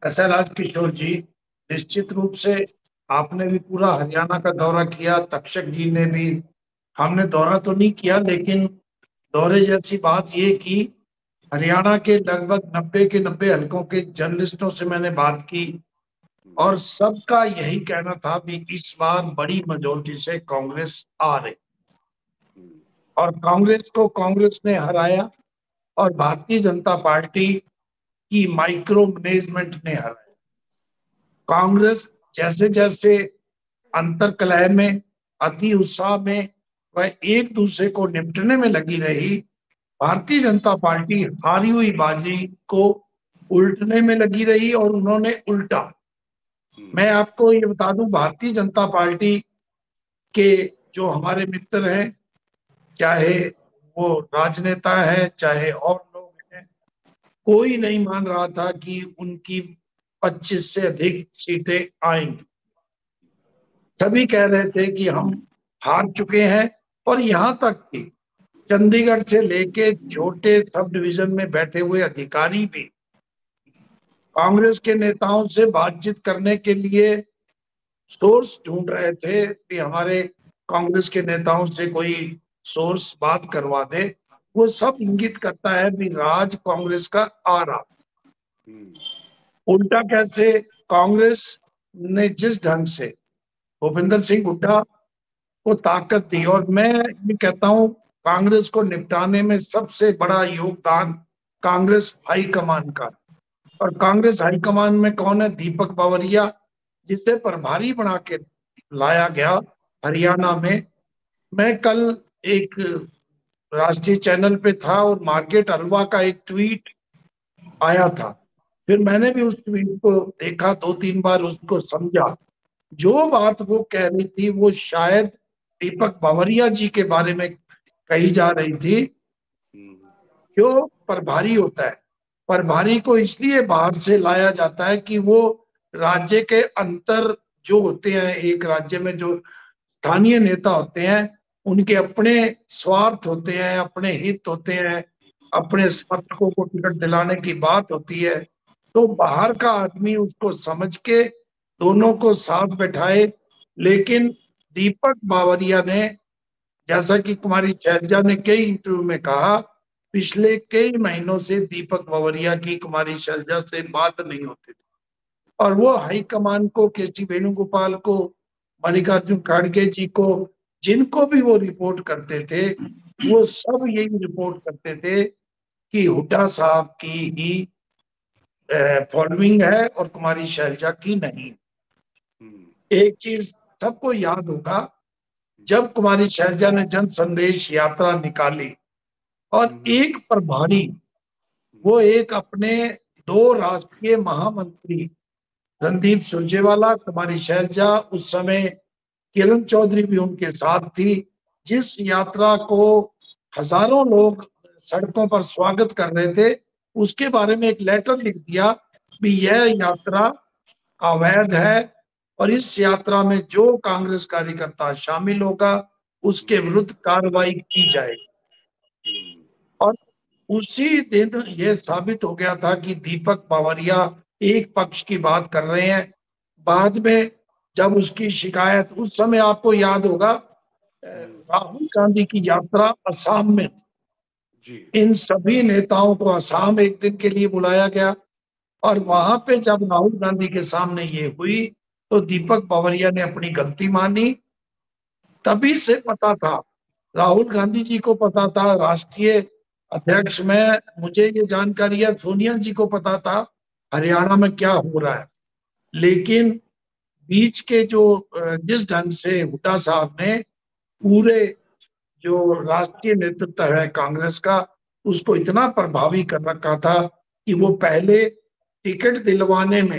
ऐसा राजकिशोर जी, निश्चित रूप से आपने भी पूरा हरियाणा का दौरा किया, तक्षक जी ने भी। हमने दौरा तो नहीं किया, लेकिन दौरे जैसी बात ये की, हरियाणा के लगभग 90 के 90 हलकों के जर्नलिस्टों से मैंने बात की और सबका यही कहना था भी इस बार बड़ी मेजोरिटी से कांग्रेस आ रही और कांग्रेस को कांग्रेस ने हराया और भारतीय जनता पार्टी की माइक्रो मैनेजमेंट ने हराया। कांग्रेस जैसे जैसे अंतर्कलह में, अति उत्साह में वह एक दूसरे को निपटने में लगी रही, भारतीय जनता पार्टी हारी हुई बाजी को उल्टने में लगी रही और उन्होंने उल्टा। मैं आपको ये बता दूं, भारतीय जनता पार्टी के जो हमारे मित्र हैं, चाहे वो राजनेता है चाहे और लोग हैं, कोई नहीं मान रहा था कि उनकी 25 से अधिक सीटें आएंगी। सभी कह रहे थे कि हम हार चुके हैं। और यहां तक कि चंडीगढ़ से लेके छोटे सब डिवीजन में बैठे हुए अधिकारी भी कांग्रेस के नेताओं से बातचीत करने के लिए सोर्स ढूंढ रहे थे कि हमारे कांग्रेस के नेताओं से कोई सोर्स बात करवा दे। वो सब इंगित करता है भी राज कांग्रेस का आ रहा। उल्टा कैसे? कांग्रेस ने जिस ढंग से भूपिंदर सिंह हुड्डा को ताकत दी, और मैं ये कहता हूं कांग्रेस को निपटाने में सबसे बड़ा योगदान कांग्रेस हाईकमान का। और कांग्रेस हाईकमान में कौन है? दीपक बावरिया, जिसे प्रभारी बना के लाया गया हरियाणा में। मैं कल एक राष्ट्रीय चैनल पे था और मार्केट अलवा का एक ट्वीट आया था। फिर मैंने भी उस ट्वीट को देखा, दो तीन बार उसको समझा। जो बात वो कह रही थी वो शायद दीपक बावरिया जी के बारे में कही जा रही थी। जो प्रभारी होता है, प्रभारी को इसलिए बाहर से लाया जाता है कि वो राज्य के अंतर जो होते हैं, एक राज्य में जो स्थानीय नेता होते हैं, उनके अपने स्वार्थ होते हैं, अपने हित होते हैं, अपने समर्थकों को टिकट दिलाने की बात होती है। तो बाहर का आदमी उसको समझ के दोनों को साथ बैठाए। लेकिन दीपक बावरिया ने, जैसा कि कुमारी शैलजा ने कई इंटरव्यू में कहा, पिछले कई महीनों से दीपक बावरिया की कुमारी शैलजा से बात नहीं होती थी। और वो हाईकमान को, के सी वेणुगोपाल को, मल्लिकार्जुन खड़गे जी को, जिनको भी वो रिपोर्ट करते थे, वो सब यही रिपोर्ट करते थे कि हुड्डा साहब की ही फॉलोइंग है और कुमारी शैलजा की नहीं। एक चीज सबको याद होगा, जब कुमारी शैलजा ने जन संदेश यात्रा निकाली और एक प्रभारी, वो एक अपने दो राष्ट्रीय महामंत्री रणदीप सुरजेवाला, कुमारी शैलजा, उस समय किरण चौधरी भी उनके साथ थी, जिस यात्रा को हजारों लोग सड़कों पर स्वागत कर रहे थे, उसके बारे में एक लेटर लिख दिया भी यह यात्रा अवैध है और इस यात्रा में जो कांग्रेस कार्यकर्ता शामिल होगा उसके विरुद्ध कार्रवाई की जाएगी। और उसी दिन यह साबित हो गया था कि दीपक बावरिया एक पक्ष की बात कर रहे हैं। बाद में जब उसकी शिकायत, उस समय आपको याद होगा राहुल गांधी की यात्रा असम में थी, इन सभी नेताओं को असम एक दिन के लिए बुलाया गया और वहां पे जब राहुल गांधी के सामने ये हुई तो दीपक बावरिया ने अपनी गलती मानी। तभी से पता था, राहुल गांधी जी को पता था, राष्ट्रीय अध्यक्ष में मुझे ये जानकारी है, सोनिया जी को पता था हरियाणा में क्या हो रहा है। लेकिन बीच के जो जिस ढंग से हुड्डा साहब ने पूरे जो राष्ट्रीय नेतृत्व है कांग्रेस का, उसको इतना प्रभावी कर रखा था कि वो पहले टिकट दिलवाने में